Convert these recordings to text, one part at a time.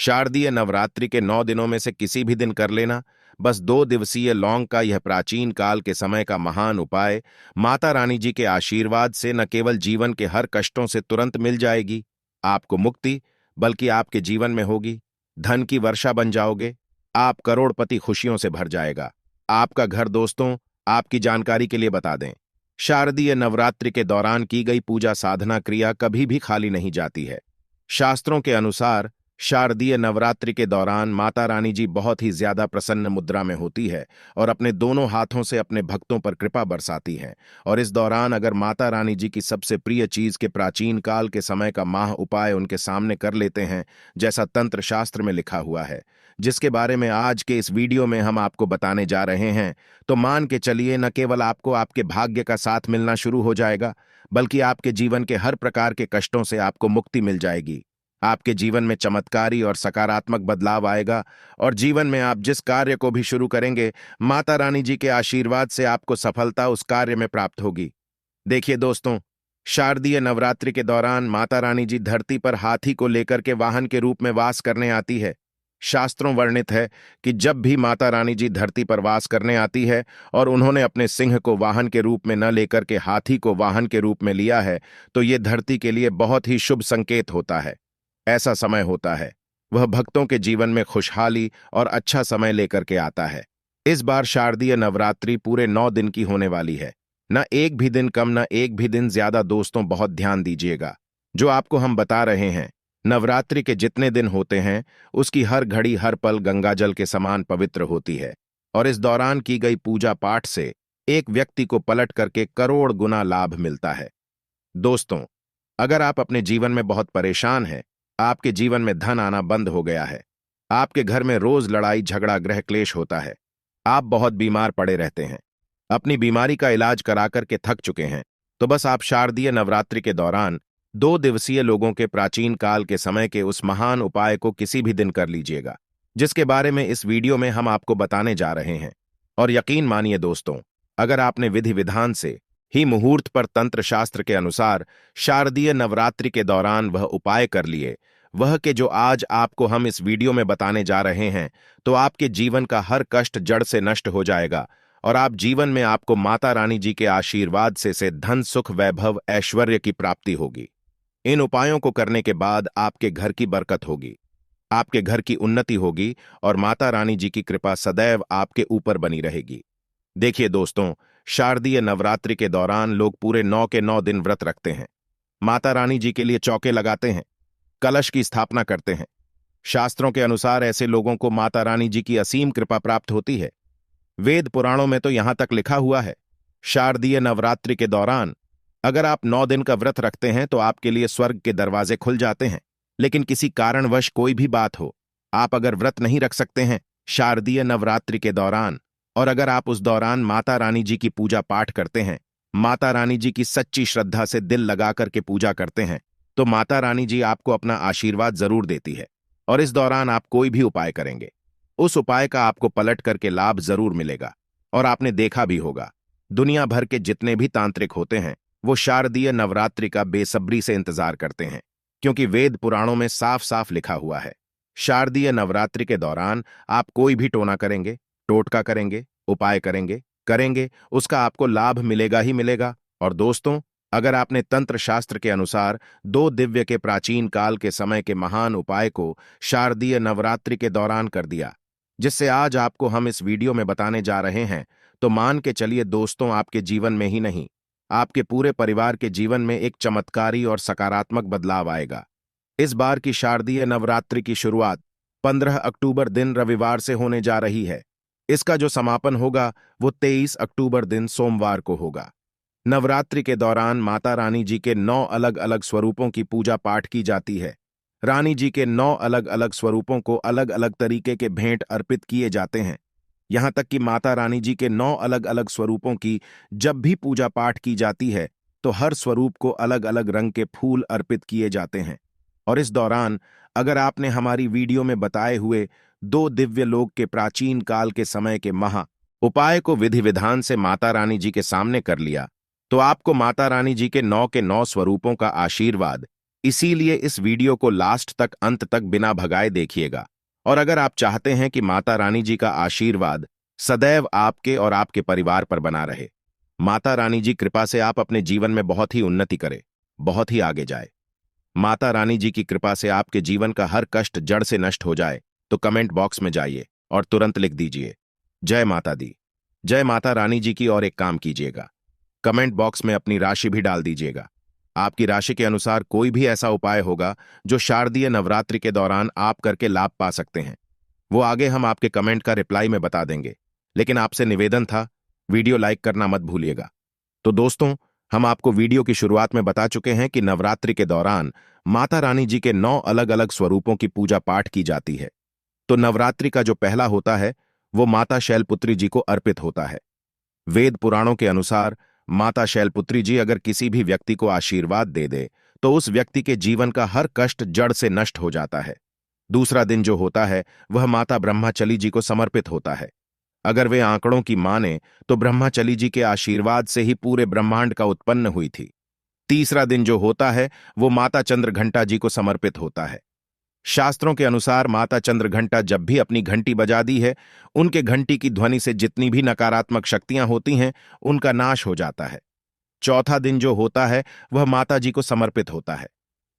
शारदीय नवरात्रि के 9 दिनों में से किसी भी दिन कर लेना। बस 2 दिवसीय लौंग का यह प्राचीन काल के समय का महान उपाय माता रानी जी के आशीर्वाद से न केवल जीवन के हर कष्टों से तुरंत मिल जाएगी, आपको मुक्ति, बल्कि आपके जीवन में होगी धन की वर्षा बन जाओगे। आप करोड़पति खुशियों से भर जाएगा आपका घर। दोस्तों, आपकी जानकारी के लिए बता दें, शारदीय नवरात्रि के दौरान की गई पूजा साधना क्रिया कभी भी खाली नहीं जाती है। शास्त्रों के अनुसार शारदीय नवरात्रि के दौरान माता रानी जी बहुत ही ज्यादा प्रसन्न मुद्रा में होती है और अपने दोनों हाथों से अपने भक्तों पर कृपा बरसाती हैं। और इस दौरान अगर माता रानी जी की सबसे प्रिय चीज के प्राचीन काल के समय का माह उपाय उनके सामने कर लेते हैं, जैसा तंत्र शास्त्र में लिखा हुआ है, जिसके बारे में आज के इस वीडियो में हम आपको बताने जा रहे हैं, तो मान के चलिए न केवल आपको आपके भाग्य का साथ मिलना शुरू हो जाएगा, बल्कि आपके जीवन के हर प्रकार के कष्टों से आपको मुक्ति मिल जाएगी। आपके जीवन में चमत्कारी और सकारात्मक बदलाव आएगा और जीवन में आप जिस कार्य को भी शुरू करेंगे, माता रानी जी के आशीर्वाद से आपको सफलता उस कार्य में प्राप्त होगी। देखिए दोस्तों, शारदीय नवरात्रि के दौरान माता रानी जी धरती पर हाथी को लेकर के वाहन के रूप में वास करने आती है। शास्त्रों वर्णित है कि जब भी माता रानी जी धरती पर वास करने आती है और उन्होंने अपने सिंह को वाहन के रूप में न लेकर के हाथी को वाहन के रूप में लिया है, तो ये धरती के लिए बहुत ही शुभ संकेत होता है। ऐसा समय होता है वह भक्तों के जीवन में खुशहाली और अच्छा समय लेकर के आता है। इस बार शारदीय नवरात्रि पूरे 9 दिन की होने वाली है, न एक भी दिन कम न एक भी दिन ज्यादा। दोस्तों, बहुत ध्यान दीजिएगा, जो आपको हम बता रहे हैं, नवरात्रि के जितने दिन होते हैं उसकी हर घड़ी हर पल गंगाजल के समान पवित्र होती है और इस दौरान की गई पूजा पाठ से एक व्यक्ति को पलट करके करोड़ गुना लाभ मिलता है। दोस्तों, अगर आप अपने जीवन में बहुत परेशान हैं, आपके जीवन में धन आना बंद हो गया है, आपके घर में रोज लड़ाई झगड़ा गृह क्लेश होता है, आप बहुत बीमार पड़े रहते हैं, अपनी बीमारी का इलाज करा करके थक चुके हैं, तो बस आप शारदीय नवरात्रि के दौरान 2 दिवसीय लोगों के प्राचीन काल के समय के उस महान उपाय को किसी भी दिन कर लीजिएगा, जिसके बारे में इस वीडियो में हम आपको बताने जा रहे हैं। और यकीन मानिए दोस्तों, अगर आपने विधि विधान से ही मुहूर्त पर तंत्र शास्त्र के अनुसार शारदीय नवरात्रि के दौरान वह उपाय कर लिए, वह के जो आज आपको हम इस वीडियो में बताने जा रहे हैं, तो आपके जीवन का हर कष्ट जड़ से नष्ट हो जाएगा और आप जीवन में आपको माता रानी जी के आशीर्वाद से धन सुख वैभव ऐश्वर्य की प्राप्ति होगी। इन उपायों को करने के बाद आपके घर की बरकत होगी, आपके घर की उन्नति होगी और माता रानी जी की कृपा सदैव आपके ऊपर बनी रहेगी। देखिए दोस्तों, शारदीय नवरात्रि के दौरान लोग पूरे 9 के 9 दिन व्रत रखते हैं, माता रानी जी के लिए चौके लगाते हैं, कलश की स्थापना करते हैं। शास्त्रों के अनुसार ऐसे लोगों को माता रानी जी की असीम कृपा प्राप्त होती है। वेद पुराणों में तो यहां तक लिखा हुआ है, शारदीय नवरात्रि के दौरान अगर आप 9 दिन का व्रत रखते हैं तो आपके लिए स्वर्ग के दरवाजे खुल जाते हैं। लेकिन किसी कारणवश कोई भी बात हो, आप अगर व्रत नहीं रख सकते हैं शारदीय नवरात्रि के दौरान, और अगर आप उस दौरान माता रानी जी की पूजा पाठ करते हैं, माता रानी जी की सच्ची श्रद्धा से दिल लगा करके पूजा करते हैं, तो माता रानी जी आपको अपना आशीर्वाद जरूर देती है। और इस दौरान आप कोई भी उपाय करेंगे, उस उपाय का आपको पलट करके लाभ जरूर मिलेगा। और आपने देखा भी होगा, दुनिया भर के जितने भी तांत्रिक होते हैं वो शारदीय नवरात्रि का बेसब्री से इंतजार करते हैं, क्योंकि वेद पुराणों में साफ साफ लिखा हुआ है, शारदीय नवरात्रि के दौरान आप कोई भी टोना करेंगे, टोटका करेंगे, उपाय करेंगे, उसका आपको लाभ मिलेगा ही मिलेगा। और दोस्तों, अगर आपने तंत्र शास्त्र के अनुसार 2 दिव्य के प्राचीन काल के समय के महान उपाय को शारदीय नवरात्रि के दौरान कर दिया, जिससे आज आपको हम इस वीडियो में बताने जा रहे हैं, तो मान के चलिए दोस्तों, आपके जीवन में ही नहीं, आपके पूरे परिवार के जीवन में एक चमत्कारी और सकारात्मक बदलाव आएगा। इस बार की शारदीय नवरात्रि की शुरुआत 15 अक्टूबर दिन रविवार से होने जा रही है। इसका जो समापन होगा वो 23 अक्टूबर दिन सोमवार को होगा। नवरात्रि के दौरान माता रानी जी के 9 अलग अलग स्वरूपों की पूजा पाठ की जाती है। रानी जी के 9 अलग अलग स्वरूपों को अलग अलग तरीके के भेंट अर्पित किए जाते हैं। यहां तक कि माता रानी जी के 9 अलग अलग स्वरूपों की जब भी पूजा पाठ की जाती है, तो हर स्वरूप को अलग अलग रंग के फूल अर्पित किए जाते हैं। और इस दौरान अगर आपने हमारी वीडियो में बताए हुए 2 दिव्य लोक के प्राचीन काल के समय के महा उपाय को विधि विधान से माता रानी जी के सामने कर लिया, तो आपको माता रानी जी के 9 स्वरूपों का आशीर्वाद इसीलिए इस वीडियो को लास्ट तक अंत तक बिना भगाए देखिएगा। और अगर आप चाहते हैं कि माता रानी जी का आशीर्वाद सदैव आपके और आपके परिवार पर बना रहे, माता रानी जी कृपा से आप अपने जीवन में बहुत ही उन्नति करें, बहुत ही आगे जाए, माता रानी जी की कृपा से आपके जीवन का हर कष्ट जड़ से नष्ट हो जाए, तो कमेंट बॉक्स में जाइए और तुरंत लिख दीजिए जय माता दी, जय माता रानी जी की। और एक काम कीजिएगा, कमेंट बॉक्स में अपनी राशि भी डाल दीजिएगा। आपकी राशि के अनुसार कोई भी ऐसा उपाय होगा जो शारदीय नवरात्रि के दौरान आप करके लाभ पा सकते हैं, वो आगे हम आपके कमेंट का रिप्लाई में बता देंगे। लेकिन आपसे निवेदन था, वीडियो लाइक करना मत भूलिएगा। तो दोस्तों, हम आपको वीडियो की शुरुआत में बता चुके हैं कि नवरात्रि के दौरान माता रानी जी के 9 अलग अलग स्वरूपों की पूजा पाठ की जाती है। तो नवरात्रि का जो पहला होता है वो माता शैलपुत्री जी को अर्पित होता है। वेद पुराणों के अनुसार माता शैलपुत्री जी अगर किसी भी व्यक्ति को आशीर्वाद दे दे तो उस व्यक्ति के जीवन का हर कष्ट जड़ से नष्ट हो जाता है। दूसरा दिन जो होता है वह माता ब्रह्माचली जी को समर्पित होता है। अगर वे आंकड़ों की माने तो ब्रह्माचली जी के आशीर्वाद से ही पूरे ब्रह्मांड का उत्पन्न हुई थी। तीसरा दिन जो होता है वो माता चंद्रघंटा जी को समर्पित होता है। शास्त्रों के अनुसार माता चंद्रघंटा जब भी अपनी घंटी बजा दी है, उनके घंटी की ध्वनि से जितनी भी नकारात्मक शक्तियां होती हैं उनका नाश हो जाता है। चौथा दिन जो होता है वह माता जी को समर्पित होता है।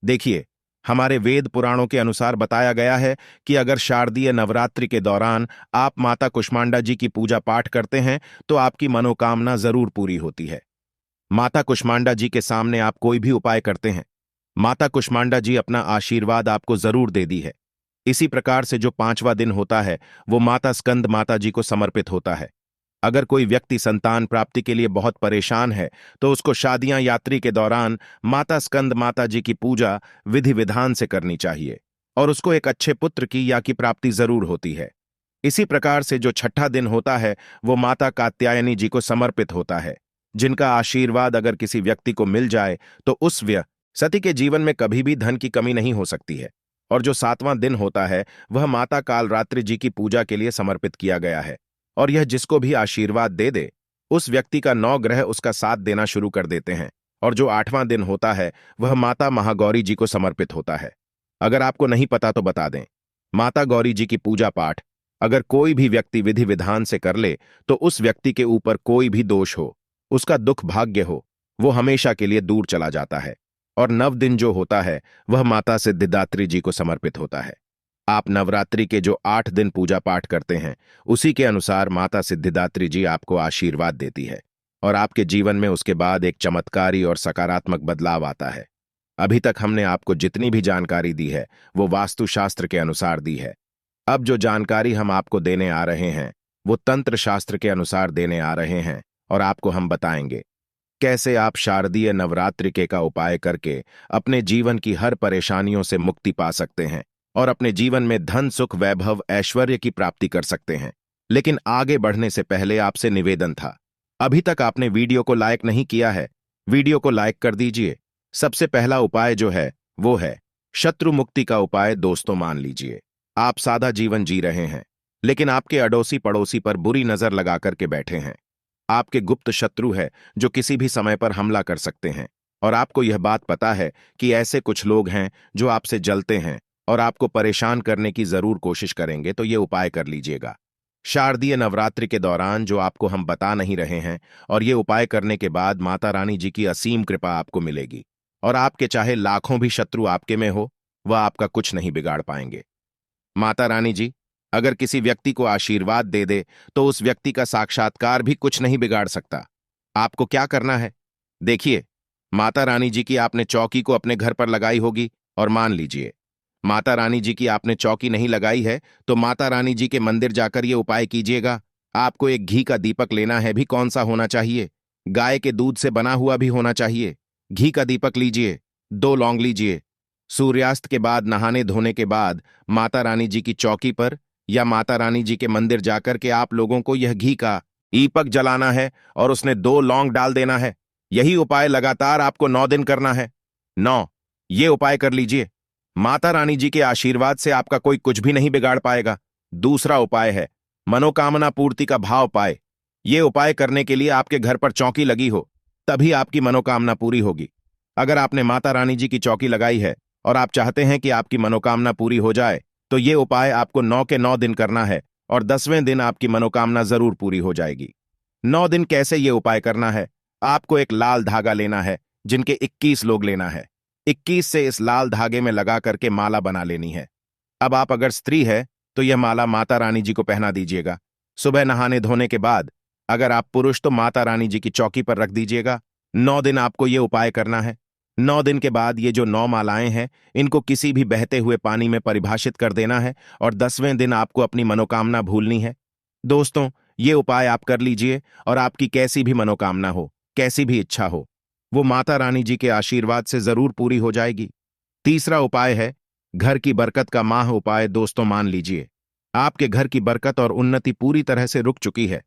देखिए, हमारे वेद पुराणों के अनुसार बताया गया है कि अगर शारदीय नवरात्रि के दौरान आप माता कुष्मांडा जी की पूजा पाठ करते हैं तो आपकी मनोकामना जरूर पूरी होती है। माता कुष्मांडा जी के सामने आप कोई भी उपाय करते हैं, माता कुष्मांडा जी अपना आशीर्वाद आपको जरूर दे दी है। इसी प्रकार से जो 5वां दिन होता है वो माता स्कंद माता जी को समर्पित होता है। अगर कोई व्यक्ति संतान प्राप्ति के लिए बहुत परेशान है तो उसको शादियां यात्री के दौरान माता स्कंद माता जी की पूजा विधि विधान से करनी चाहिए और उसको एक अच्छे पुत्र की या की प्राप्ति जरूर होती है। इसी प्रकार से जो 6ठा दिन होता है वो माता कात्यायनी जी को समर्पित होता है, जिनका आशीर्वाद अगर किसी व्यक्ति को मिल जाए तो उस सती के जीवन में कभी भी धन की कमी नहीं हो सकती है। और जो 7वां दिन होता है वह माता कालरात्रि जी की पूजा के लिए समर्पित किया गया है। और यह जिसको भी आशीर्वाद दे दे उस व्यक्ति का 9 ग्रह उसका साथ देना शुरू कर देते हैं। और जो 8वां दिन होता है वह माता महागौरी जी को समर्पित होता है। अगर आपको नहीं पता तो बता दें, माता गौरी जी की पूजा पाठ अगर कोई भी व्यक्ति विधि विधान से कर ले तो उस व्यक्ति के ऊपर कोई भी दोष हो, उसका दुख भाग्य हो, वो हमेशा के लिए दूर चला जाता है। और 9 दिन जो होता है वह माता सिद्धिदात्री जी को समर्पित होता है। आप नवरात्रि के जो 8 दिन पूजा पाठ करते हैं उसी के अनुसार माता सिद्धिदात्री जी आपको आशीर्वाद देती है और आपके जीवन में उसके बाद एक चमत्कारी और सकारात्मक बदलाव आता है। अभी तक हमने आपको जितनी भी जानकारी दी है वो वास्तुशास्त्र के अनुसार दी है। अब जो जानकारी हम आपको देने आ रहे हैं वो तंत्र शास्त्र के अनुसार देने आ रहे हैं और आपको हम बताएंगे कैसे आप शारदीय नवरात्रि का उपाय करके अपने जीवन की हर परेशानियों से मुक्ति पा सकते हैं और अपने जीवन में धन सुख वैभव ऐश्वर्य की प्राप्ति कर सकते हैं। लेकिन आगे बढ़ने से पहले आपसे निवेदन था, अभी तक आपने वीडियो को लाइक नहीं किया है, वीडियो को लाइक कर दीजिए। सबसे पहला उपाय जो है वो है शत्रु मुक्ति का उपाय। दोस्तों, मान लीजिए आप सादा जीवन जी रहे हैं लेकिन आपके अड़ोसी पड़ोसी पर बुरी नजर लगा करके बैठे हैं। आपके गुप्त शत्रु है जो किसी भी समय पर हमला कर सकते हैं और आपको यह बात पता है कि ऐसे कुछ लोग हैं जो आपसे जलते हैं और आपको परेशान करने की जरूर कोशिश करेंगे। तो ये उपाय कर लीजिएगा शारदीय नवरात्रि के दौरान जो आपको हम बता नहीं रहे हैं। और ये उपाय करने के बाद माता रानी जी की असीम कृपा आपको मिलेगी और आपके चाहे लाखों भी शत्रु आपके में हो वह आपका कुछ नहीं बिगाड़ पाएंगे। माता रानी जी अगर किसी व्यक्ति को आशीर्वाद दे दे तो उस व्यक्ति का साक्षात्कार भी कुछ नहीं बिगाड़ सकता। आपको क्या करना है, देखिए, माता रानी जी की आपने चौकी को अपने घर पर लगाई होगी और मान लीजिए माता रानी जी की आपने चौकी नहीं लगाई है तो माता रानी जी के मंदिर जाकर ये उपाय कीजिएगा। आपको एक घी का दीपक लेना है, भी कौन सा होना चाहिए, गाय के दूध से बना हुआ भी होना चाहिए। घी का दीपक लीजिए, 2 लौंग लीजिए। सूर्यास्त के बाद नहाने धोने के बाद माता रानी जी की चौकी पर या माता रानी जी के मंदिर जाकर के आप लोगों को यह घी का दीपक जलाना है और उसने 2 लौंग डाल देना है। यही उपाय लगातार आपको 9 दिन करना है। 9 ये उपाय कर लीजिए, माता रानी जी के आशीर्वाद से आपका कोई कुछ भी नहीं बिगाड़ पाएगा। दूसरा उपाय है मनोकामना पूर्ति का भाव पाए। ये उपाय करने के लिए आपके घर पर चौकी लगी हो तभी आपकी मनोकामना पूरी होगी। अगर आपने माता रानी जी की चौकी लगाई है और आप चाहते हैं कि आपकी मनोकामना पूरी हो जाए, तो ये उपाय आपको 9 के 9 दिन करना है और 10वें दिन आपकी मनोकामना जरूर पूरी हो जाएगी। 9 दिन कैसे ये उपाय करना है? आपको एक लाल धागा लेना है, जिनके 21 लोग लेना है। 21 से इस लाल धागे में लगा करके माला बना लेनी है। अब आप अगर स्त्री है तो यह माला माता रानी जी को पहना दीजिएगा। सुबह नहाने धोने के बाद अगर आप पुरुष तो माता रानी जी की चौकी पर रख दीजिएगा। 9 दिन आपको ये उपाय करना है। 9 दिन के बाद ये जो 9 मालाएं हैं, इनको किसी भी बहते हुए पानी में परिभाषित कर देना है और 10वें दिन आपको अपनी मनोकामना भूलनी है। दोस्तों, ये उपाय आप कर लीजिए और आपकी कैसी भी मनोकामना हो, कैसी भी इच्छा हो, वो माता रानी जी के आशीर्वाद से जरूर पूरी हो जाएगी। तीसरा उपाय है घर की बरकत का माह उपाय। दोस्तों, मान लीजिए आपके घर की बरकत और उन्नति पूरी तरह से रुक चुकी है।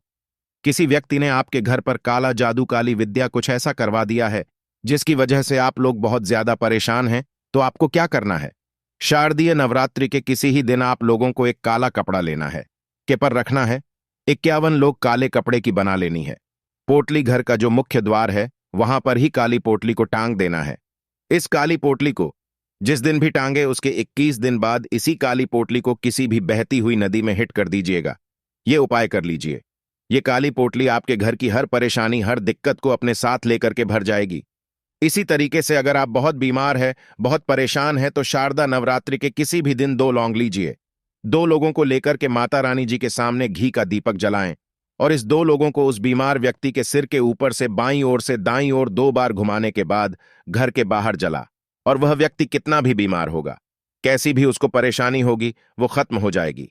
किसी व्यक्ति ने आपके घर पर काला जादू, काली विद्या कुछ ऐसा करवा दिया है जिसकी वजह से आप लोग बहुत ज्यादा परेशान हैं। तो आपको क्या करना है? शारदीय नवरात्रि के किसी ही दिन आप लोगों को एक काला कपड़ा लेना है, के पर रखना है। 51 लोग काले कपड़े की बना लेनी है। पोटली घर का जो मुख्य द्वार है वहां पर ही काली पोटली को टांग देना है। इस काली पोटली को जिस दिन भी टांगे उसके 21 दिन बाद इसी काली पोटली को किसी भी बहती हुई नदी में हिट कर दीजिएगा। ये उपाय कर लीजिए। ये काली पोटली आपके घर की हर परेशानी, हर दिक्कत को अपने साथ लेकर के भर जाएगी। इसी तरीके से अगर आप बहुत बीमार है, बहुत परेशान है, तो शारदा नवरात्रि के किसी भी दिन 2 लौंग लीजिए। 2 लोगों को लेकर के माता रानी जी के सामने घी का दीपक जलाएं और इस 2 लोगों को उस बीमार व्यक्ति के सिर के ऊपर से बाईं ओर से दाईं ओर 2 बार घुमाने के बाद घर के बाहर जला। और वह व्यक्ति कितना भी बीमार होगा, कैसी भी उसको परेशानी होगी, वो खत्म हो जाएगी।